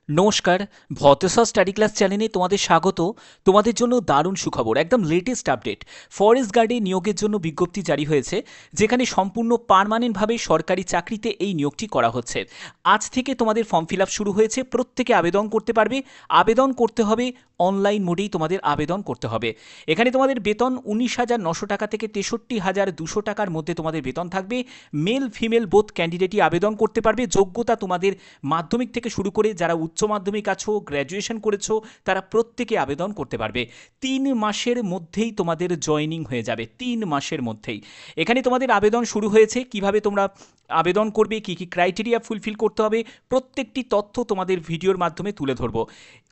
নমস্কার, ভতেশ্বর study class চ্যানেলে তোমাদের স্বাগত। তোমাদের জন্য দারুণ সুখবর, একদম লেটেস্ট আপডেট। ফরেস্ট গার্ডে নিয়োগের জন্য বিজ্ঞপ্তি জারি হয়েছে, যেখানে সম্পূর্ণ পার্মানেন্টভাবে সরকারি চাকরিতে এই নিয়োগটি করা হচ্ছে। আজ থেকে তোমাদের ফর্ম ফিল আপ শুরু হয়েছে, প্রত্যেকে আবেদন করতে পারবে। আবেদন করতে হবে অনলাইন মোডেই, তোমাদের আবেদন করতে হবে। এখানে তোমাদের বেতন 19,900 টাকা থেকে 63,200 টাকার মধ্যে তোমাদের বেতন থাকবে। মেল ফিমেল বোথ ক্যান্ডিডেটই আবেদন করতে পারবে। যোগ্যতা তোমাদের মাধ্যমিক থেকে শুরু করে যারা উচ্চ মাধ্যমিক আছো, গ্র্যাজুয়েশন করেছো, তারা প্রত্যেকে আবেদন করতে পারবে। 3 মাসের মধ্যেই তোমাদের জয়েনিং হয়ে যাবে, 3 মাসের মধ্যেই। এখানে তোমাদের আবেদন শুরু হয়েছে। কিভাবে তোমরা আবেদন করবে, কী কী ক্রাইটেরিয়া ফুলফিল করতে হবে, প্রত্যেকটি তথ্য তোমাদের ভিডিওর মাধ্যমে তুলে ধরবো।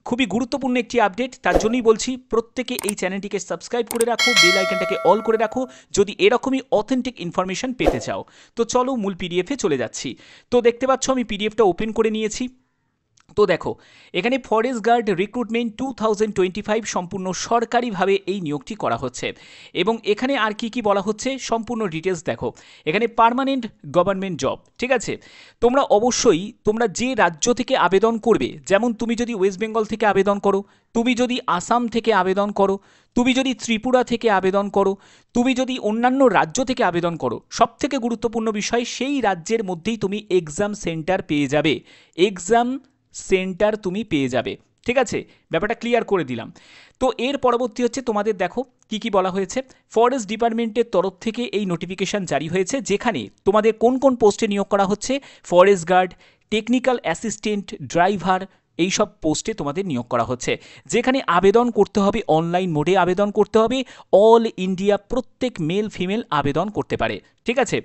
খুবই গুরুত্বপূর্ণ একটি আপডেট, তার জন্যই বলছি প্রত্যেকে এই চ্যানেলটিকে সাবস্ক্রাইব করে রাখো, বেল আইকনটাকে অল করে রাখো যদি এরকমই অথেন্টিক ইনফরমেশন পেতে চাও। তো চলো মূল পিডিএফে চলে যাচ্ছি। তো দেখতে পাচ্ছ আমি পিডিএফটা ওপেন করে নিয়েছি। তো দেখো, এখানে ফরেস্ট গার্ড রিক্রুটমেন্ট 2025 সম্পূর্ণ সরকারিভাবে এই নিয়োগটি করা হচ্ছে। এবং এখানে আর কি কি বলা হচ্ছে সম্পূর্ণ ডিটেলস দেখো। এখানে পার্মানেন্ট গভর্নমেন্ট জব, ঠিক আছে। তোমরা অবশ্যই তোমরা যে রাজ্য থেকে আবেদন করবে, যেমন তুমি যদি ওয়েস্ট বেঙ্গল থেকে আবেদন করো, তুমি যদি আসাম থেকে আবেদন করো, তুমি যদি ত্রিপুরা থেকে আবেদন করো, তুমি যদি অন্যান্য রাজ্য থেকে আবেদন করো, সবথেকে গুরুত্বপূর্ণ বিষয় সেই রাজ্যের মধ্যেই তুমি এক্সাম সেন্টার পেয়ে যাবে। এক্সাম সেন্টার তুমি পেয়ে যাবে, ঠিক আছে। ব্যাপারটা ক্লিয়ার করে দিলাম। তো এর পরবর্তী হচ্ছে তোমাদের দেখো কি কি বলা হয়েছে। ফরেস্ট ডিপার্টমেন্টের তরফ থেকে এই নোটিফিকেশন জারি হয়েছে, যেখানে তোমাদের কোন কোন পোস্টে নিয়োগ করা হচ্ছে। Forest guard, technical assistant, driver, এই সব পোস্টে তোমাদের নিয়োগ করা হচ্ছে। যেখানে আবেদন করতে হবে অনলাইন মোডে আবেদন করতে হবে। অল ইন্ডিয়া প্রত্যেক মেল ফিমেল আবেদন করতে পারে, ঠিক আছে।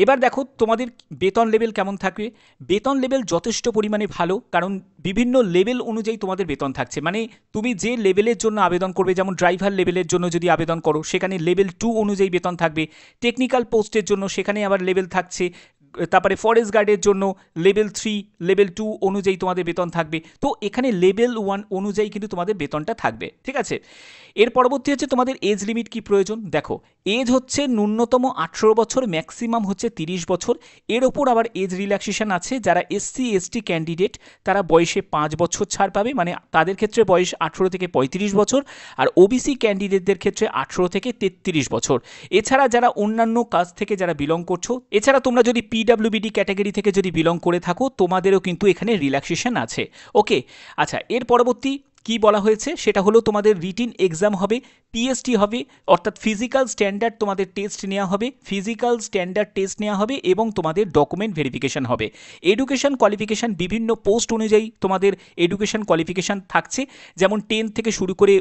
এবার দেখো তোমাদের বেতন লেভেল কেমন থাকবে। বেতন লেভেল যথেষ্ট পরিমাণে ভালো, কারণ বিভিন্ন লেভেল অনুযায়ী তোমাদের বেতন থাকছে। মানে তুমি যে লেভেলের জন্য আবেদন করবে, যেমন ড্রাইভার লেভেলের জন্য যদি আবেদন করো সেখানে লেভেল 2 অনুযায়ী বেতন থাকবে। টেকনিক্যাল পোস্টের জন্য সেখানে আবার লেভেল থাকছে। তারপরে ফরেস্ট গার্ডের জন্য লেভেল 3, লেভেল 2 অনুযায়ী তোমাদের বেতন থাকবে। তো এখানে লেভেল 1 অনুযায়ী কিন্তু তোমাদের বেতনটা থাকবে, ঠিক আছে। এর পরবর্তী হচ্ছে তোমাদের এজ লিমিট কি প্রয়োজন। দেখো, এজ হচ্ছে ন্যূনতম 18 বছর, ম্যাক্সিমাম হচ্ছে 30 বছর। এর ওপর আবার এজ রিল্যাক্সেশন আছে। যারা SC/ST ক্যান্ডিডেট তারা বয়সে 5 বছর ছাড় পাবে, মানে তাদের ক্ষেত্রে বয়স 18 থেকে 35 বছর। আর OBC ক্যান্ডিডেটদের ক্ষেত্রে 18 থেকে 33 বছর। এছাড়া যারা অন্যান্য কাজ থেকে যারা বিলং করছো, এছাড়া তোমরা যদি PWBD ক্যাটাগরি থেকে যদি বিলং করে থাকো, তোমাদেরও কিন্তু এখানে রিল্যাক্সেশন আছে। ওকে, আচ্ছা, এর পরবর্তী কি বলা হয়েছে সেটা হলো তোমাদের রিটিন এক্সাম হবে, PST হবে, অর্থাৎ ফিজিক্যাল স্ট্যান্ডার্ড তোমাদের টেস্ট নেওয়া হবে, ফিজিক্যাল স্ট্যান্ডার্ড টেস্ট নেওয়া হবে এবং তোমাদের ডকুমেন্ট ভেরিফিকেশন হবে। এডুকেশন কোয়ালিফিকেশান বিভিন্ন পোস্ট অনুযায়ী তোমাদের এডুকেশন কোয়ালিফিকেশান থাকছে, যেমন 10 থেকে শুরু করে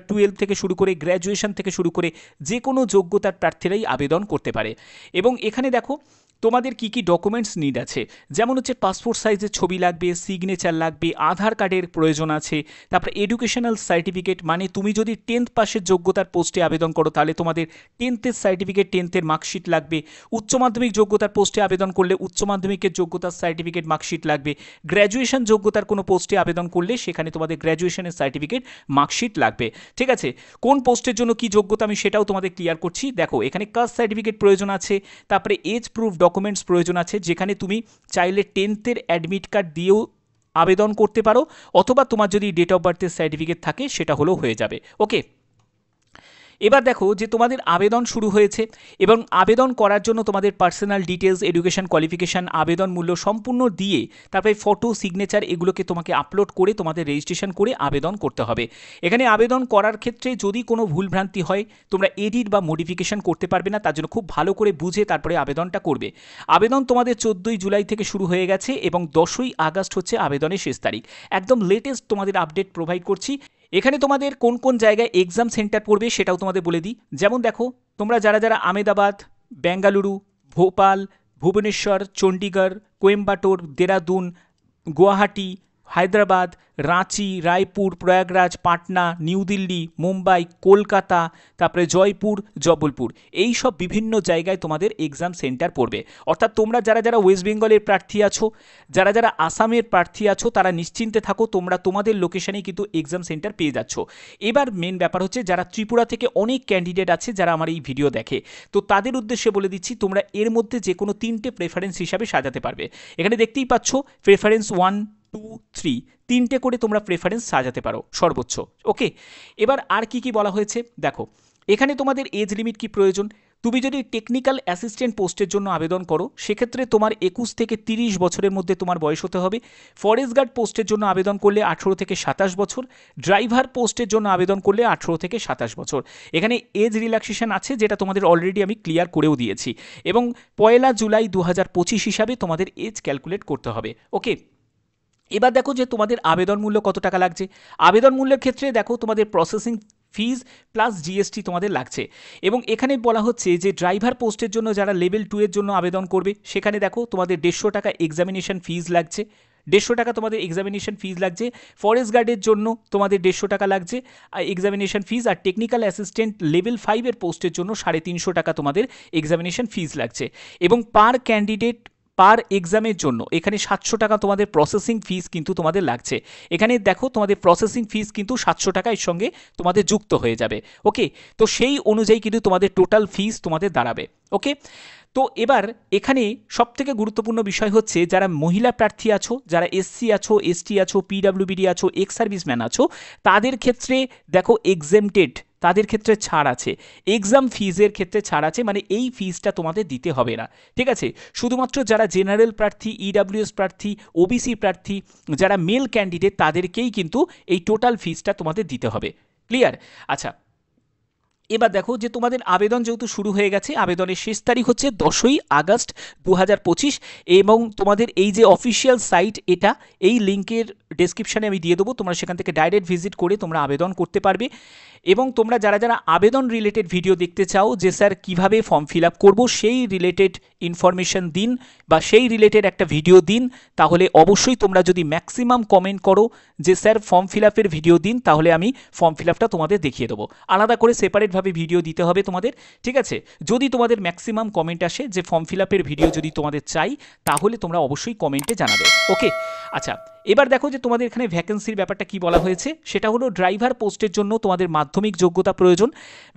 12 থেকে শুরু করে গ্র্যাজুয়েশন থেকে শুরু করে যে কোনো যোগ্যতার প্রার্থীরাই আবেদন করতে পারে। এবং এখানে দেখো তোমাদের কি কি ডকুমেন্টস নিড আছে, যেমন হচ্ছে পাসপোর্ট সাইজের ছবি লাগবে, সিগনেচার লাগবে, আধার কার্ডের প্রয়োজন আছে। তারপরে এডুকেশনাল সার্টিফিকেট, মানে তুমি যদি 10th পাসের যোগ্যতার পোস্টে আবেদন করো তাহলে তোমাদের 10th সার্টিফিকেট, 10th মার্কশিট লাগবে। উচ্চ মাধ্যমিক যোগ্যতার পোস্টে আবেদন করলে উচ্চ মাধ্যমিকের যোগ্যতার সার্টিফিকেট, মার্কশিট লাগবে। গ্র্যাজুয়েশন যোগ্যতার কোনো পোস্টে আবেদন করলে সেখানে তোমাদের গ্র্যাজুয়েশনের সার্টিফিকেট, মার্কশিট লাগবে, ঠিক আছে। কোন পোস্টের জন্য কি যোগ্যতা আমি সেটাও তোমাদের ক্লিয়ার করছি। দেখো, এখানে কাস্ট সার্টিফিকেট প্রয়োজন আছে, তারপরে এজ প্রুফ ডকুমেন্টস প্রয়োজন আছে, যেখানে তুমি চাইলে 10th অ্যাডমিট কার্ড দিয়েও আবেদন করতে পারো, অথবা তোমার যদি ডেট অফ বার্থের সার্টিফিকেট থাকে সেটা হলেও হয়ে যাবে। ওকে, এবার দেখো যে তোমাদের আবেদন শুরু হয়েছে এবং আবেদন করার জন্য তোমাদের পার্সোনাল ডিটেলস, এডুকেশন কোয়ালিফিকেশান, আবেদন মূল্য সম্পূর্ণ দিয়ে তারপরে ফটো, সিগনেচার এগুলোকে তোমাকে আপলোড করে তোমাদের রেজিস্ট্রেশন করে আবেদন করতে হবে। এখানে আবেদন করার ক্ষেত্রে যদি কোনো ভুলভ্রান্তি হয় তোমরা এডিট বা মডিফিকেশান করতে পারবে না, তার জন্য খুব ভালো করে বুঝে তারপরে আবেদনটা করবে। আবেদন তোমাদের 14ই জুলাই থেকে শুরু হয়ে গেছে এবং 10ই আগস্ট হচ্ছে আবেদনের শেষ তারিখ। একদম লেটেস্ট তোমাদের আপডেট প্রোভাইড করছি। এখানে তোমাদের কোন কোন জায়গায় এক্সাম সেন্টার পড়বে সেটাও তোমাদের বলে দিই। যেমন দেখো, তোমরা যারা যারা আমেদাবাদ, বেঙ্গালুরু, ভোপাল, ভুবনেশ্বর, চণ্ডীগড়, কোয়েম্বাটোর, দেরাদুন, গুয়াহাটি, হায়দ্রাবাদ, রাঁচি, রায়পুর, প্রয়াগরাজ, পাটনা, নিউ দিল্লি, মুম্বাই, কলকাতা, তারপরে জয়পুর, জবলপুর, এই সব বিভিন্ন জায়গায় তোমাদের এক্সাম সেন্টার পড়বে। অর্থাৎ তোমরা যারা যারা ওয়েস্ট বেঙ্গলের প্রার্থী আছো, যারা যারা আসামের প্রার্থী আছো, তারা নিশ্চিন্তে থাকো, তোমরা তোমাদের লোকেশনেই কিন্তু এক্সাম সেন্টার পেয়ে যাচ্ছ। এবার মেন ব্যাপার হচ্ছে যারা ত্রিপুরা থেকে অনেক ক্যান্ডিডেট আছে যারা আমার এই ভিডিও দেখে, তো তাদের উদ্দেশ্যে বলে দিচ্ছি তোমরা এর মধ্যে যে কোনো 3টে প্রেফারেন্স হিসাবে সাজাতে পারবে। এখানে দেখতেই পাচ্ছ প্রেফারেন্স 1, 2, 3 তিনটে করে তোমরা প্রেফারেন্স সাজাতে পারো সর্বোচ্চ। ওকে, এবার আর কি কি বলা হয়েছে দেখো, এখানে তোমাদের এজ লিমিট কি প্রয়োজন। তুমি যদি টেকনিক্যাল অ্যাসিস্ট্যান্ট পোস্টের জন্য আবেদন করো সেক্ষেত্রে তোমার 21 থেকে 30 বছরের মধ্যে তোমার বয়স হতে হবে। ফরেস্ট গার্ড পোস্টের জন্য আবেদন করলে 18 থেকে 27 বছর, ড্রাইভার পোস্টের জন্য আবেদন করলে 18 থেকে 27 বছর। এখানে এজ রিল্যাক্সেশন আছে যেটা তোমাদের অলরেডি আমি ক্লিয়ার করেও দিয়েছি, এবং 1 জুলাই 2025 হিসাবে তোমাদের এজ ক্যালকুলেট করতে হবে। ওকে, এবার দেখো যে তোমাদের আবেদন মূল্য কত টাকা লাগছে। আবেদন মূল্যের ক্ষেত্রে দেখো তোমাদের প্রসেসিং ফিজ প্লাস জিএসটি তোমাদের লাগছে, এবং এখানে বলা হচ্ছে যে ড্রাইভার পোস্টের জন্য যারা লেভেল 2 এর জন্য আবেদন করবে সেখানে দেখো তোমাদের 150 টাকা এক্সামিনেশন ফিজ লাগছে, 150 টাকা তোমাদের এক্সামিনেশন ফিজ লাগছে। ফরেস্ট গার্ডের জন্য তোমাদের 150 টাকা লাগছে এক্সামিনেশন ফিজ, আর টেকনিক্যাল অ্যাসিস্ট্যান্ট লেভেল 5 এর পোস্টের জন্য 350 টাকা তোমাদের এক্সামিনেশন ফিজ লাগছে, এবং পার ক্যান্ডিডেট পার এক্সামের জন্য এখানে 700 টাকা তোমাদের প্রসেসিং ফিস কিন্তু তোমাদের লাগছে। এখানে দেখো তোমাদের প্রসেসিং ফিস কিন্তু 700 টাকা এর সঙ্গে তোমাদের যুক্ত হয়ে যাবে। ওকে, তো সেই অনুযায়ী কিন্তু তোমাদের টোটাল ফিস তোমাদের দাঁড়াবে। ওকে, তো এবার এখানে সবথেকে গুরুত্বপূর্ণ বিষয় হচ্ছে যারা মহিলা প্রার্থী আছো, যারা এসসি আছো, এসটি আছো, পিডাব্লিউবিডি আছো, এক্স সার্ভিসম্যান আছো, তাদের ক্ষেত্রে দেখো এক্সেমটেড, তাদের ক্ষেত্রে ছাড় আছে, এক্সাম ফিজের ক্ষেত্রে ছাড় আছে, মানে এই ফিজটা তোমাদের দিতে হবে না। ঠিক আছে, শুধুমাত্র যারা জেনারেল প্রার্থী, ইডাব্লিউএস প্রার্থী, ওবিসি প্রার্থী, যারা মেল ক্যান্ডিডেট তাদেরকেই কিন্তু এই টোটাল ফিজটা তোমাদের দিতে হবে। ক্লিয়ার? আচ্ছা, এবার দেখো যে তোমাদের আবেদন যেহেতু শুরু হয়ে গেছে, আবেদনের শেষ তারিখ হচ্ছে 10ই আগস্ট 2025, এবং তোমাদের এই যে অফিসিয়াল সাইট এটা এই লিঙ্কের ডেসক্রিপশানে আমি দিয়ে দেবো, তোমরা সেখান থেকে ডাইরেক্ট ভিজিট করে তোমরা আবেদন করতে পারবে। এবং তোমরা যারা যারা আবেদন রিলেটেড ভিডিও দেখতে চাও যে স্যার কীভাবে ফর্ম ফিল আপ করবো সেই রিলেটেড ইনফরমেশন দিন বা সেই রিলেটেড একটা ভিডিও দিন, তাহলে অবশ্যই তোমরা যদি ম্যাক্সিমাম কমেন্ট করো যে স্যার ফর্ম ফিল আপের ভিডিও দিন, তাহলে আমি ফর্ম ফিল আপটা তোমাদের দেখিয়ে দেবো। আলাদা করে সেপারেটভাবে ভিডিও দিতে হবে তোমাদের। ঠিক আছে, যদি তোমাদের ম্যাক্সিমাম কমেন্ট আসে যে ফর্ম ফিল আপের ভিডিও যদি তোমাদের চাই, তাহলে তোমরা অবশ্যই কমেন্টে জানাবে। ওকে, আচ্ছা, এবার দেখো যে তোমাদের এখানে ভ্যাকেন্সির ব্যাপারটা কি বলা হয়েছে, সেটা হলো ড্রাইভার পোস্টের জন্য তোমাদের মাধ্যমিক যোগ্যতা প্রয়োজন,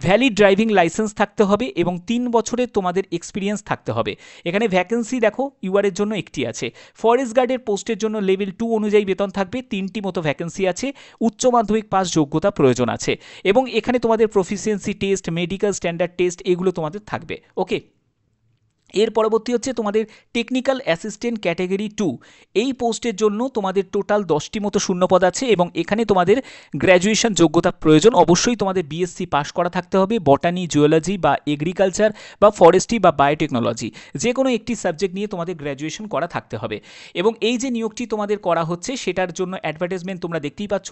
ভ্যালিড ড্রাইভিং লাইসেন্স থাকতে হবে, এবং 3 বছরের তোমাদের এক্সপিরিয়েন্স থাকতে হবে। এখানে ভ্যাকেন্সি দেখো ইউআরের জন্য একটি আছে। ফরেস্ট গার্ডের পোস্টের জন্য লেভেল 2 অনুযায়ী বেতন থাকবে, 3টি মতো ভ্যাকেন্সি আছে, উচ্চ মাধ্যমিক পাস যোগ্যতা প্রয়োজন আছে, এবং এখানে তোমাদের proficiency test, medical standard test এগুলো তোমাদের থাকবে। ওকে, এর পরবর্তী হচ্ছে তোমাদের টেকনিক্যাল অ্যাসিস্ট্যান্ট ক্যাটাগরি 2, এই পোস্টের জন্য তোমাদের টোটাল 10টি মতো শূন্যপদ আছে, এবং এখানে তোমাদের গ্র্যাজুয়েশন যোগ্যতা প্রয়োজন। অবশ্যই তোমাদের বিএসসি পাস করা থাকতে হবে, বটানি, জুওলজি বা এগ্রিকালচার বা ফরেস্ট্রি বা বায়োটেকনোলজি যে কোনো একটি সাবজেক্ট নিয়ে তোমাদের গ্র্যাজুয়েশন করা থাকতে হবে। এবং এই যে নিয়োগটি তোমাদের করা হচ্ছে সেটার জন্য অ্যাডভার্টাইজমেন্ট তোমরা দেখতেই পাচ্ছ,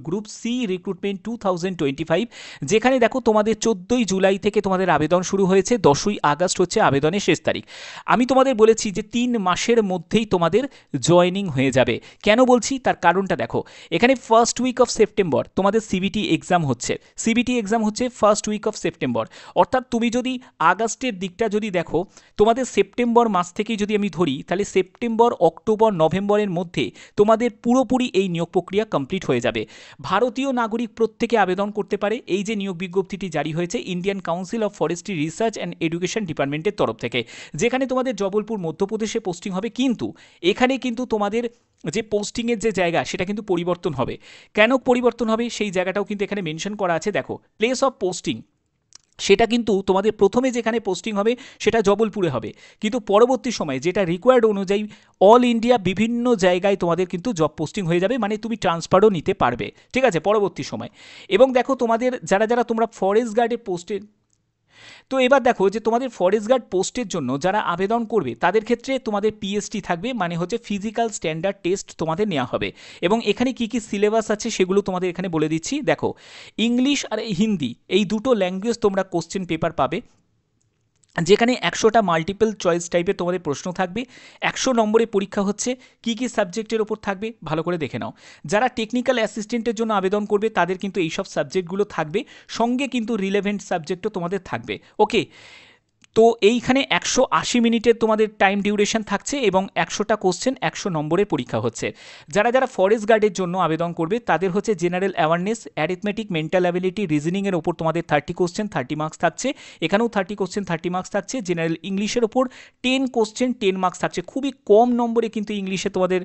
গ্রুপ সি রিক্রুটমেন্ট 2025, যেখানে দেখো তোমাদের 14ই জুলাই থেকে তোমাদের আবেদন শুরু হয়েছে, 10ই আগস্ট হচ্ছে আবেদনের শেষ তারিখ। আমি তোমাদের বলেছি যে 3 মাসের মধ্যেই তোমাদের জয়েনিং হয়ে যাবে। কেন বলছি তার কারণটা দেখো, এখানে ফার্স্ট উইক অফ সেপ্টেম্বর তোমাদের সিবিটি এক্সাম হচ্ছে, সিবিটি এক্সাম হচ্ছে ফার্স্ট উইক অফ সেপ্টেম্বর, অর্থাৎ তুমি যদি আগস্টের দিকটা যদি দেখো, তোমাদের সেপ্টেম্বর মাস থেকেই যদি আমি ধরি, তাহলে সেপ্টেম্বর, অক্টোবর, নভেম্বরের মধ্যে তোমাদের পুরোপুরি এই নিয়োগ প্রক্রিয়া কমপ্লিট হয়ে যাবে। ভারতীয় নাগরিক প্রত্যেকে আবেদন করতে পারে। এই যে নিয়োগ বিজ্ঞপ্তিটি জারি হয়েছে Indian council of forestry research and education ডিপার্টমেন্টের তরফ থেকে, যেখানে তোমাদের জবলপুর মধ্যপ্রদেশে পোস্টিং হবে, কিন্তু এখানে কিন্তু তোমাদের যে পোস্টিংয়ের যে জায়গা সেটা কিন্তু পরিবর্তন হবে। কেন পরিবর্তন হবে সেই জায়গাটাও কিন্তু এখানে মেনশন করা আছে। দেখো, প্লেস অফ পোস্টিং সেটা কিন্তু তোমাদের প্রথমে যেখানে পোস্টিং হবে সেটা জবলপুরে হবে, কিন্তু পরবর্তী সময়ে যেটা রিকোয়ার্ড অনুযায়ী অল ইন্ডিয়া বিভিন্ন জায়গায় তোমাদের কিন্তু জব পোস্টিং হয়ে যাবে, মানে তুমি ট্রান্সফারও নিতে পারবে। ঠিক আছে, পরবর্তী সময়। এবং দেখো তোমাদের যারা যারা তোমরা ফরেস্ট গার্ডের পোস্টে, তো এবার দেখো যে তোমাদের ফরেস্ট গার্ড পোস্টের জন্য যারা আবেদন করবে তাদের ক্ষেত্রে তোমাদের পিএসটি থাকবে, মানে হচ্ছে ফিজিক্যাল স্ট্যান্ডার্ড টেস্ট তোমাদের নেওয়া হবে। এবং এখানে কি কি সিলেবাস আছে সেগুলো তোমাদের এখানে বলে দিচ্ছি। দেখো, ইংলিশ আর হিন্দি এই দুটো ল্যাঙ্গুয়েজ তোমরা কোশ্চেন পেপার পাবে, যেখানে 100টা মাল্টিপল চয়েস টাইপের তোমাদের প্রশ্ন থাকবে। 100 নম্বরের পরীক্ষা হচ্ছে। কি কি সাবজেক্টের ওপর থাকবে ভালো করে দেখে নাও। যারা টেকনিক্যাল অ্যাসিস্ট্যান্টের জন্য আবেদন করবে তাদের কিন্তু এইসব সাবজেক্টগুলো থাকবে, সঙ্গে কিন্তু রিলেভেন্ট সাবজেক্টও তোমাদের থাকবে। ওকে, তো এইখানে 180 মিনিটের তোমাদের টাইম ডিউরেশন থাকছে এবং 100টা কোশ্চেন 100 নম্বরের পরীক্ষা হচ্ছে। যারা যারা ফরেস্ট গার্ডের জন্য আবেদন করবে তাদের হচ্ছে general awareness, arithmetic, mental ability, রিজনিংয়ের ওপর তোমাদের 30 কোশ্চেন 30 মার্কস থাকছে। এখানেও 30 কোশ্চেন 30 মার্কস থাকছে। জেনারেল ইংলিশের ওপর 10 কোশ্চেন 10 মার্কস থাকছে। খুবই কম নম্বরে কিন্তু ইংলিশে তোমাদের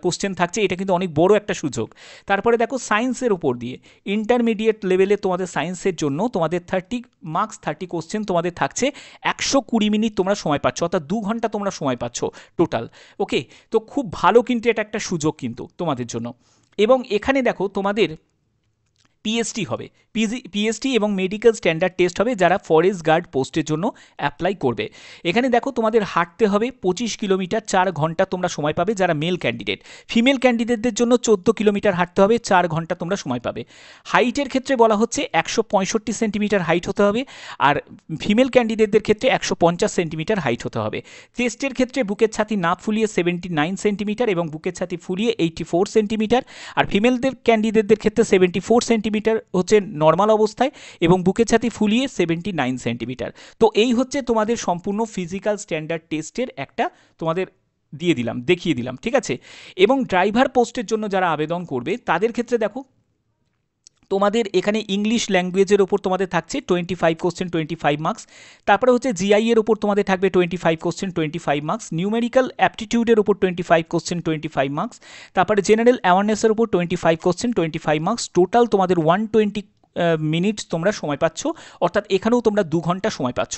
কোশ্চেন থাকছে, এটা কিন্তু অনেক বড় একটা সুযোগ। তারপরে দেখো সায়েন্সের ওপর দিয়ে ইন্টারমিডিয়েট লেভেলে তোমাদের সায়েন্সের জন্য তোমাদের 30 মার্কস 30 কোশ্চেন তোমাদের থাকছে। 120 মিনিট তোমরা সময় পাচ্ছ, অর্থাৎ 2 ঘন্টা তোমরা সময় পাচ্ছ টোটাল। ওকে, তো খুব ভালো কিন্তু এটা একটা সুযোগ কিন্তু তোমাদের জন্য। এবং এখানে দেখো তোমাদের পিএসটি হবে, পিএসটি এবং মেডিকেল স্ট্যান্ডার্ড টেস্ট হবে যারা ফরেস্ট গার্ড পোস্টের জন্য অ্যাপ্লাই করবে। এখানে দেখো তোমাদের হাঁটতে হবে 25 কিলোমিটার, 4 ঘন্টা তোমরা সময় পাবে যারা মেল ক্যান্ডিডেট। ফিমেল ক্যান্ডিডেটদের জন্য 14 কিলোমিটার হাঁটতে হবে, 4 ঘন্টা তোমরা সময় পাবে। হাইটের ক্ষেত্রে বলা হচ্ছে 165 সেন্টিমিটার হাইট হতে হবে, আর ফিমেল ক্যান্ডিডেটদের ক্ষেত্রে 150 সেন্টিমিটার হাইট হতে হবে। চেস্টের ক্ষেত্রে বুকের ছাতি না ফুলিয়ে 79 সেন্টিমিটার এবং বুকের ছাতি ফুলিয়ে 84 সেন্টিমিটার, আর ফিমেলদের ক্যান্ডিডেটদের ক্ষেত্রে 74 সেন্টিমিটার হচ্ছে নর্মাল অবস্থায় এবং বুকের ছাতি ফুলিয়ে 79 সেন্টিমিটার। তো এই হচ্ছে তোমাদের সম্পূর্ণ ফিজিক্যাল স্ট্যান্ডার্ড টেস্টের একটা তোমাদের দেখিয়ে দিলাম, ঠিক আছে। এবং ড্রাইভার পোস্টের জন্য যারা আবেদন করবে তাদের ক্ষেত্রে দেখো তোমাদের এখানে ইংলিশ ল্যাঙ্গুয়েজের ওপর তোমাদের থাকছে 25 কোশ্চেন 25 মার্কস। তারপরে হচ্ছে জিআই এর ওপর তোমাদের থাকবে 25 কোশ্চেন 25 মার্কস। নিউমেরিক্যাল অ্যাপটিটিউডের ওপর 25 কোশ্চেন 25 মার্কস। তারপরে জেনারেল অ্যাওয়ারনেসের ওপর 25 কোশ্চেন 25 মার্কস। টোটাল তোমাদের 120 মিনিট তোমরা সময় পাচ্ছ, অর্থাৎ এখানেও তোমরা 2 ঘন্টা সময় পাচ্ছ।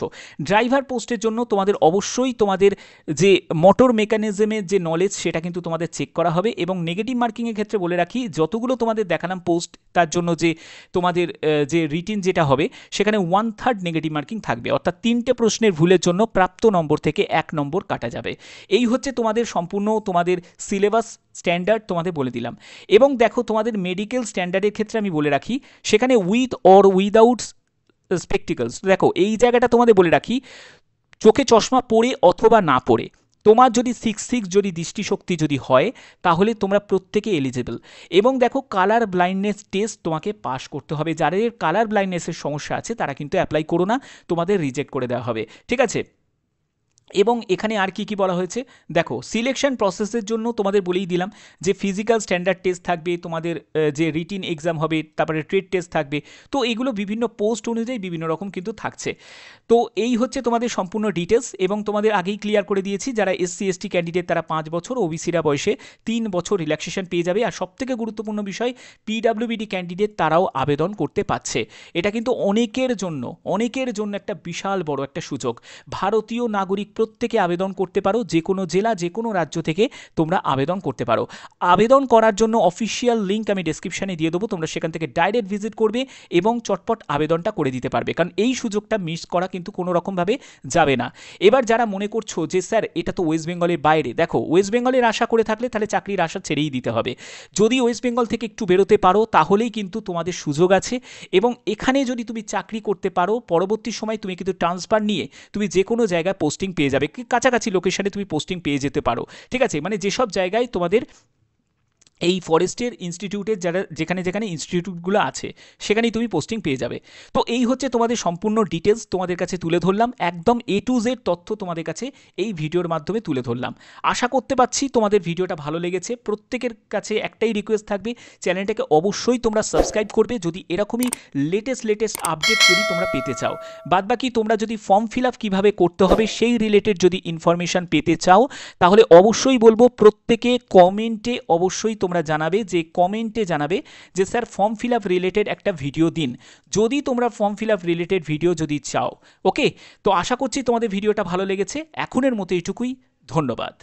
ড্রাইভার পোস্টের জন্য তোমাদের অবশ্যই তোমাদের যে মোটর মেকানিজমের যে নলেজ সেটা কিন্তু তোমাদের চেক করা হবে। এবং নেগেটিভ মার্কিংয়ের ক্ষেত্রে বলে রাখি, যতগুলো তোমাদের দেখালাম পোস্ট তার জন্য যে তোমাদের যে রিটিন যেটা হবে সেখানে 1/3 নেগেটিভ মার্কিং থাকবে, অর্থাৎ 3টে প্রশ্নের ভুলের জন্য প্রাপ্ত নম্বর থেকে 1 নম্বর কাটা যাবে। এই হচ্ছে তোমাদের সম্পূর্ণ তোমাদের সিলেবাস স্ট্যান্ডার্ড তোমাদের বলে দিলাম। এবং দেখো তোমাদের মেডিকেল স্ট্যান্ডার্ডের ক্ষেত্রে আমি বলে রাখি সেখানে উইথ অর উইদাউট স্পেকটিকলস। দেখো এই জায়গাটা তোমাদের বলে রাখি, চোখে চশমা পরে অথবা না পরে তোমার যদি 6 যদি দৃষ্টিশক্তি যদি হয় তাহলে তোমরা প্রত্যেকে এলিজিবল। এবং দেখো কালার ব্লাইন্ডনেস টেস্ট তোমাকে পাস করতে হবে। যাদের কালার ব্লাইন্ডনেসের সমস্যা আছে তারা কিন্তু অ্যাপ্লাই করো না, তোমাদের রিজেক্ট করে দেওয়া হবে, ঠিক আছে। এবং এখানে আর কি কি বলা হয়েছে দেখো, সিলেকশন প্রসেসের জন্য তোমাদের বলেই দিলাম যে ফিজিক্যাল স্ট্যান্ডার্ড টেস্ট থাকবে, তোমাদের যে রিটিন এক্সাম হবে, তারপরে ট্রেড টেস্ট থাকবে। তো এগুলো বিভিন্ন পোস্ট অনুযায়ী বিভিন্ন রকম কিন্তু থাকছে। তো এই হচ্ছে তোমাদের সম্পূর্ণ ডিটেলস। এবং তোমাদের আগেই ক্লিয়ার করে দিয়েছি যারা এসসি এসটি ক্যান্ডিডেট তারা 5 বছর, ওবিসিরা বয়সে 3 বছর রিল্যাক্সেশন পেয়ে যাবে। আর সবথেকে গুরুত্বপূর্ণ বিষয়, পিডাব্লিউবিডি ক্যান্ডিডেট তারাও আবেদন করতে পারছে। এটা কিন্তু অনেকের জন্য একটা বিশাল বড় একটা সুযোগ। ভারতীয় নাগরিক প্রত্যেকে আবেদন করতে পারো, যে কোনো জেলা যে কোনো রাজ্য থেকে তোমরা আবেদন করতে পারো। আবেদন করার জন্য অফিসিয়াল লিঙ্ক আমি ডেসক্রিপশনে দিয়ে দেবো, তোমরা সেখান থেকে ডাইরেক্ট ভিজিট করবে এবং চটপট আবেদনটা করে দিতে পারবে, কারণ এই সুযোগটা মিস করা কিন্তু কোনো রকমভাবে যাবে না। এবার যারা মনে করছো যে স্যার এটা তো ওয়েস্ট বেঙ্গলের বাইরে, দেখো ওয়েস্ট বেঙ্গলের আশা করে থাকলে তাহলে চাকরির আশা ছেড়েই দিতে হবে। যদি ওয়েস্ট বেঙ্গল থেকে একটু বেরোতে পারো তাহলেই কিন্তু তোমাদের সুযোগ আছে। এবং এখানে যদি তুমি চাকরি করতে পারো পরবর্তী সময় তুমি কিন্তু ট্রান্সফার নিয়ে তুমি যে কোনো জায়গায় পোস্টিং পেয়ে যাবে, কাছাকাছি লোকেশনে তুমি পোস্টিং পেয়ে যেতে পারো, ঠিক আছে। মানে যেসব জায়গায় তোমাদের এই ফরেস্টের ইনস্টিটিউটের যেখানে ইনস্টিটিউটগুলো আছে সেখানেই তুমি পোস্টিং পেয়ে যাবে। তো এই হচ্ছে তোমাদের সম্পূর্ণ ডিটেলস তোমাদের কাছে তুলে ধরলাম, একদম A to Z তথ্য তোমাদের কাছে এই ভিডিওর মাধ্যমে তুলে ধরলাম। আশা করতে পারছি তোমাদের ভিডিওটা ভালো লেগেছে। প্রত্যেকের কাছে একটাই রিকোয়েস্ট থাকবে, চ্যানেলটাকে অবশ্যই তোমরা সাবস্ক্রাইব করবে যদি এরকমই লেটেস্ট আপডেট যদি তোমরা পেতে চাও। বাদবাকি তোমরা যদি ফর্ম ফিল আপ কীভাবে করতে হবে সেই রিলেটেড যদি ইনফরমেশান পেতে চাও তাহলে অবশ্যই বলবো প্রত্যেকে কমেন্টে অবশ্যই তোমরা জানাবে যে sir form fill up related একটা ভিডিও দিন, যদি তোমরা form fill up related video যদি চাও। ওকে, তো আশা করছি তোমাদের ভিডিওটা ভালো লেগেছে। এখনের মতো এইটুকুই, ধন্যবাদ।